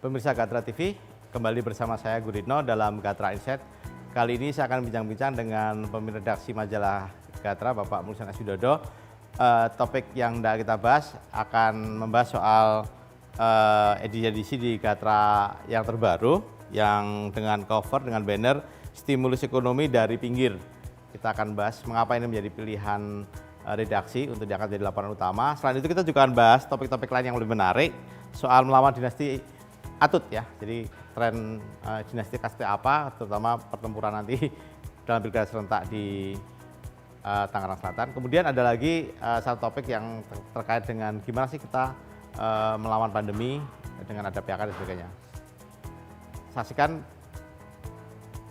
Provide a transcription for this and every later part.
Pemirsa Gatra TV, kembali bersama saya Guritno dalam Gatra Insight. Kali ini saya akan bincang-bincang dengan pemimpin redaksi majalah Gatra, Bapak Mulyasan S. Widodo. Topik yang hendak kita bahas akan membahas soal edisi di Gatra yang terbaru, yang dengan cover, dengan banner stimulus ekonomi dari pinggir. Kita akan bahas mengapa ini menjadi pilihan redaksi untuk diangkat jadi laporan utama. Selain itu kita juga akan bahas topik-topik lain yang lebih menarik soal melawan dinasti Atut ya. Jadi tren dinasti seperti apa, terutama pertempuran nanti dalam pilkada serentak di Tangerang Selatan. Kemudian ada lagi satu topik yang terkait dengan gimana sih kita melawan pandemi dengan ada PHK dan sebagainya. Saksikan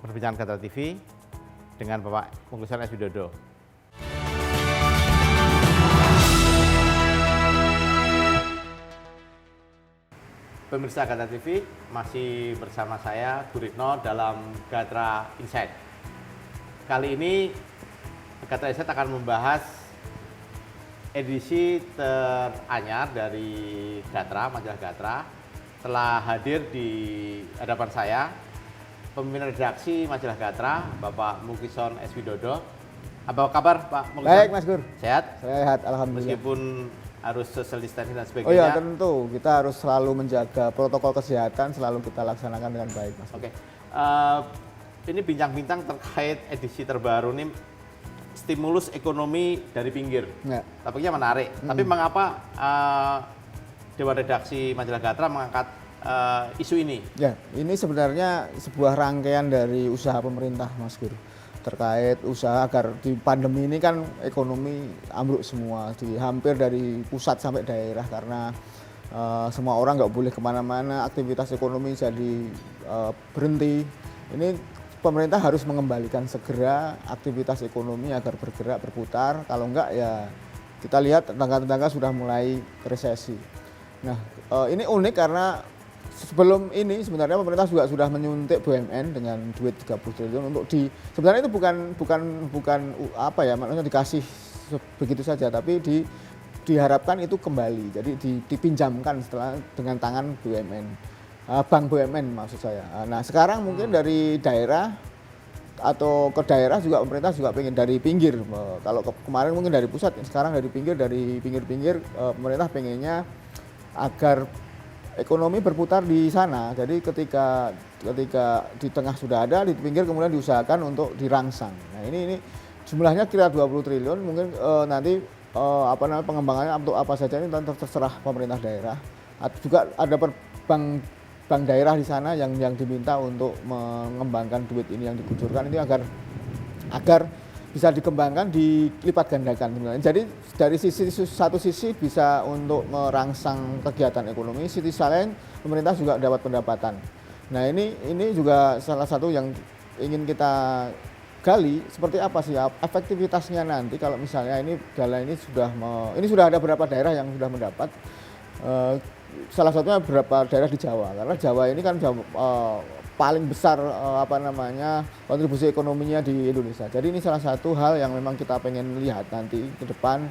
perbincangan Gatra TV dengan Bapak Mulyasan S. Widodo. Pemirsa Gatra TV, masih bersama saya Guritno dalam Gatra Insight. Kali ini Gatra Insight akan membahas edisi teranyar dari Gatra, majalah Gatra. Telah hadir di hadapan saya pemimpin redaksi majalah Gatra, Bapak Mulyasan S. Widodo. Apa kabar Pak Mulyasan? Baik Mas Gur. Sehat? Sehat, alhamdulillah. Meskipun harus social distancing dan sebagainya. Oh iya tentu, kita harus selalu menjaga protokol kesehatan, selalu kita laksanakan dengan baik Mas. Oke, ini bincang-bincang terkait edisi terbaru nih, stimulus ekonomi dari pinggir. Ya. Topiknya menarik, tapi mengapa Dewan Redaksi Majalah Gatra mengangkat isu ini? Ya, ini sebenarnya sebuah rangkaian dari usaha pemerintah Mas Gur. Terkait usaha agar di pandemi ini kan ekonomi ambruk semua, hampir dari pusat sampai daerah karena semua orang nggak boleh kemana-mana, aktivitas ekonomi jadi berhenti. Ini pemerintah harus mengembalikan segera aktivitas ekonomi agar bergerak, berputar. Kalau enggak ya kita lihat tetangga-tetangga sudah mulai resesi. Nah ini unik karena sebelum ini sebenarnya pemerintah juga sudah menyuntik BUMN dengan duit 30 triliun untuk sebenarnya itu bukan apa ya, maksudnya dikasih begitu saja, tapi diharapkan itu kembali, jadi dipinjamkan setelah dengan tangan BUMN, bank BUMN maksud saya. Nah sekarang mungkin dari daerah atau ke daerah juga pemerintah juga pengen dari pinggir. Kalau kemarin mungkin dari pusat, sekarang dari pinggir-pinggir pemerintah pengennya agar ekonomi berputar di sana. Jadi ketika di tengah sudah ada, di pinggir kemudian diusahakan untuk dirangsang. Nah ini jumlahnya kira 20 triliun, mungkin nanti pengembangannya untuk apa saja ini terserah pemerintah daerah. Juga ada bank daerah di sana yang diminta untuk mengembangkan duit ini yang dikucurkan ini agar bisa dikembangkan, dilipat gandakan sebenarnya. Jadi dari satu sisi bisa untuk merangsang kegiatan ekonomi, sisi lain pemerintah juga dapat pendapatan. Nah ini juga salah satu yang ingin kita gali, seperti apa sih efektivitasnya nanti kalau misalnya ini sudah ada beberapa daerah yang sudah mendapat, salah satunya beberapa daerah di Jawa, karena Jawa ini kan paling besar kontribusi ekonominya di Indonesia. Jadi ini salah satu hal yang memang kita pengen lihat nanti ke depan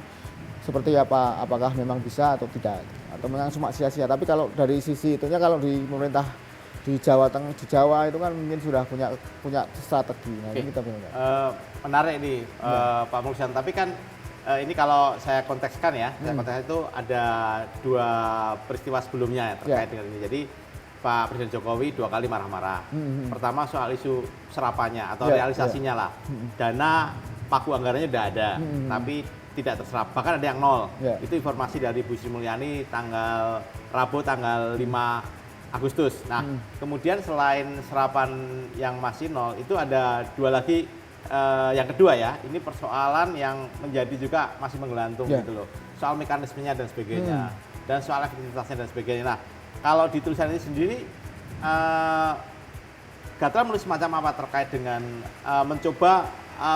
seperti apa, apakah memang bisa atau tidak, atau memang cuma sia-sia. Tapi kalau dari sisi itunya, kalau di pemerintah di Jawa itu kan mungkin sudah punya strategi. Nah, ini kita punya. Menarik ini Pak Mulyasan. Tapi kan ini kalau saya kontekskan ya, saya konteks itu ada dua peristiwa sebelumnya terkait dengan ini. Jadi Pak Presiden Jokowi 2 kali marah-marah. Pertama soal isu serapannya atau realisasinya lah. Dana paku anggarannya udah ada, tapi tidak terserap. Bahkan ada yang nol. Itu informasi dari Bu Sri Mulyani Rabu tanggal 5 Agustus. Nah, kemudian selain serapan yang masih nol, itu ada dua lagi. Yang kedua ya, ini persoalan yang menjadi juga masih menggelantung gitu loh. Soal mekanismenya dan sebagainya, dan soal efektivitasnya dan sebagainya. Nah, kalau di tulisan ini sendiri, Gatra menulis semacam apa terkait dengan mencoba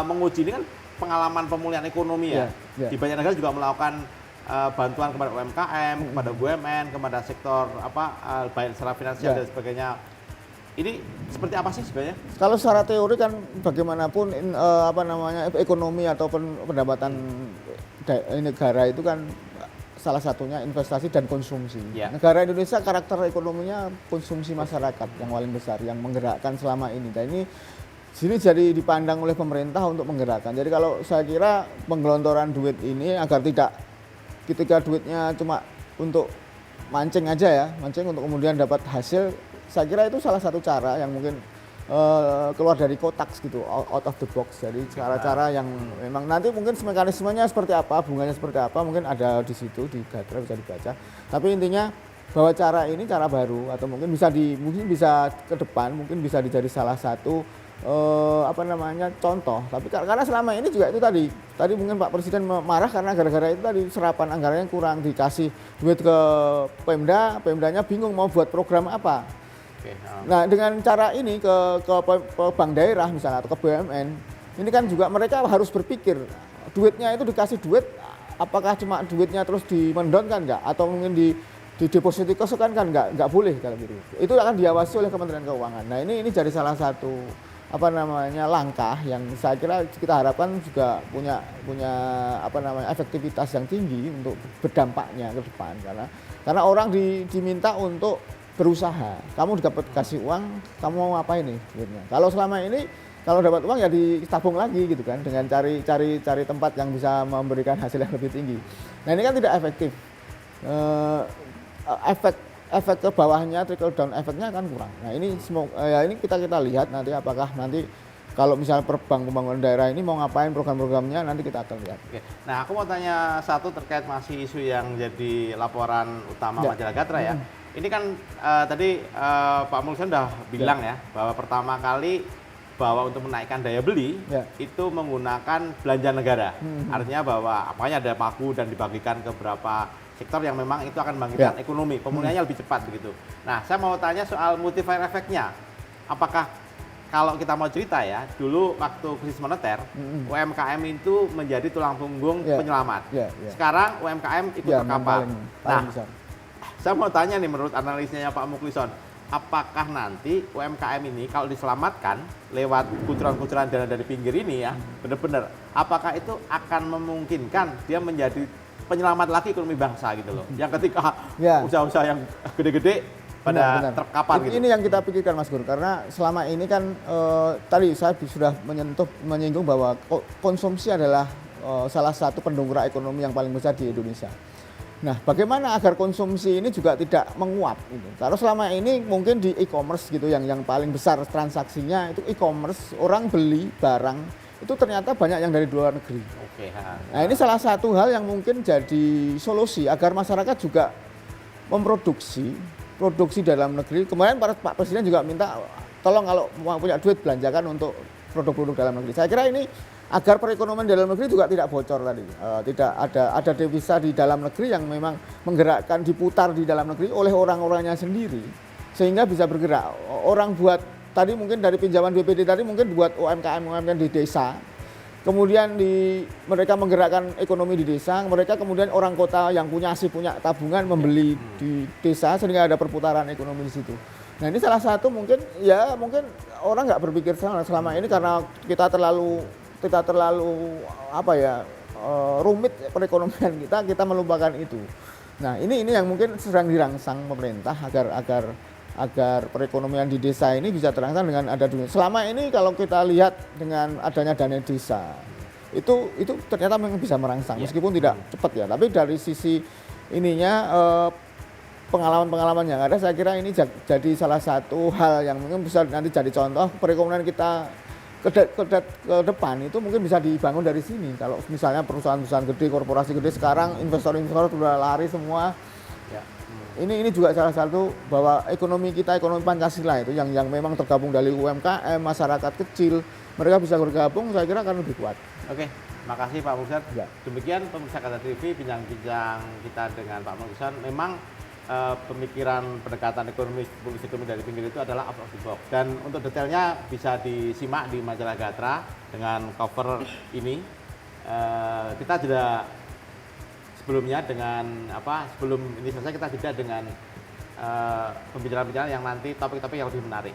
menguji ini kan pengalaman pemulihan ekonomi ya. Di banyak negara juga melakukan bantuan kepada UMKM, kepada BUMN, kepada sektor baik secara finansial dan sebagainya. Ini seperti apa sih sebenarnya? Kalau secara teori kan bagaimanapun ekonomi atau pendapatan negara itu kan salah satunya investasi dan konsumsi. Ya. Negara Indonesia karakter ekonominya konsumsi masyarakat yang paling besar, yang menggerakkan selama ini. Dan ini sini jadi dipandang oleh pemerintah untuk menggerakkan. Jadi kalau saya kira penggelontoran duit ini agar tidak, ketika duitnya cuma untuk mancing aja ya, mancing untuk kemudian dapat hasil, saya kira itu salah satu cara yang mungkin keluar dari kotak gitu, out of the box. Jadi cara-cara yang memang nanti mungkin mekanismenya seperti apa, bunganya seperti apa, mungkin ada di situ di Gatra bisa dibaca. Tapi intinya bahwa cara ini cara baru atau mungkin bisa ke depan mungkin bisa dijadi salah satu contoh. Tapi karena selama ini juga itu tadi mungkin Pak Presiden marah karena gara-gara itu tadi serapan anggarannya kurang, dikasih duit ke Pemdanya bingung mau buat program apa. Nah dengan cara ini ke bank daerah misalnya atau ke BUMN, ini kan juga mereka harus berpikir duitnya itu dikasih duit, apakah cuma duitnya terus dimendon kan enggak, atau mungkin di deposito kan enggak boleh kalau gitu. Itu akan diawasi oleh Kementerian Keuangan. Nah ini jadi salah satu langkah yang saya kira kita harapkan juga punya efektivitas yang tinggi untuk berdampaknya ke depan, karena orang diminta untuk berusaha. Kamu dapat kasih uang, kamu mau apa ini duitnya? Kalau selama ini kalau dapat uang ya ditabung lagi gitu kan, dengan cari tempat yang bisa memberikan hasil yang lebih tinggi. Nah ini kan tidak efektif. Efek ke bawahnya, trickle down efeknya kan kurang. Nah ini ini kita lihat nanti apakah nanti kalau misalnya Bank Pembangunan Daerah ini mau ngapain program-programnya, nanti kita akan lihat. Oke. Nah aku mau tanya satu terkait masih isu yang jadi laporan utama majalah Gatra ya. Ini kan tadi Pak Mulsan sudah bilang ya bahwa pertama kali bahwa untuk menaikkan daya beli itu menggunakan belanja negara. Artinya bahwa apanya ada pagu dan dibagikan ke beberapa sektor yang memang itu akan membangkitkan ekonomi, pemulihannya lebih cepat begitu. Nah, saya mau tanya soal multiplier efeknya. Apakah kalau kita mau cerita ya, dulu waktu krisis moneter, UMKM itu menjadi tulang punggung penyelamat. Sekarang UMKM ikut terkapar. Nah, saya mau tanya nih menurut analisnya Pak Muklisson, apakah nanti UMKM ini kalau diselamatkan lewat kucuran-kucuran dana dari pinggir ini ya, benar-benar apakah itu akan memungkinkan dia menjadi penyelamat lagi ekonomi bangsa gitu loh. Yang ketika usaha-usaha yang gede-gede pada terkapar gitu. Ini yang kita pikirkan Mas Gur, karena selama ini kan tadi saya sudah menyinggung bahwa konsumsi adalah salah satu pendongkrak ekonomi yang paling besar di Indonesia. Nah, bagaimana agar konsumsi ini juga tidak menguap gitu. Kalau selama ini mungkin di e-commerce gitu yang paling besar transaksinya itu e-commerce, orang beli barang itu ternyata banyak yang dari luar negeri. Nah, ini salah satu hal yang mungkin jadi solusi agar masyarakat juga produksi dalam negeri. Kemarin Pak Presiden juga minta tolong kalau mau punya duit belanjakan untuk produk-produk dalam negeri. Saya kira ini agar perekonomian dalam negeri juga tidak bocor tadi, tidak ada devisa di dalam negeri yang memang menggerakkan, diputar di dalam negeri oleh orang-orangnya sendiri sehingga bisa bergerak. Orang buat tadi mungkin dari pinjaman BPD tadi mungkin buat UMKM di desa, kemudian mereka menggerakkan ekonomi di desa, mereka kemudian orang kota yang punya tabungan membeli di desa sehingga ada perputaran ekonomi di situ. Nah ini salah satu mungkin orang nggak berpikir selama ini karena kita terlalu rumit perekonomian kita melupakan itu. Nah ini yang mungkin sedang dirangsang pemerintah agar perekonomian di desa ini bisa terangsang dengan ada dunia. Selama ini kalau kita lihat dengan adanya dana desa itu ternyata memang bisa merangsang meskipun tidak cepat ya. Tapi dari sisi ininya pengalaman yang ada, saya kira ini jadi salah satu hal yang mungkin bisa nanti jadi contoh perekonomian kita ke depan itu mungkin bisa dibangun dari sini. Kalau misalnya perusahaan-perusahaan gede, korporasi gede sekarang investor-investor sudah lari semua. Ini juga salah satu bahwa ekonomi Pancasila itu yang memang tergabung dari UMKM, masyarakat kecil, mereka bisa bergabung, saya kira akan lebih kuat. Oke, makasih Pak Mulsan. Demikian pemirsa Gatra TV, bincang-bincang kita dengan Pak Mulsan. Memang pemikiran pendekatan ekonomi dari pinggir itu adalah out of the box, dan untuk detailnya bisa disimak di majalah Gatra dengan cover ini. Kita jeda sebelumnya sebelum ini selesai kita jeda dengan pembicaraan-pembicaraan yang nanti topik-topik yang lebih menarik.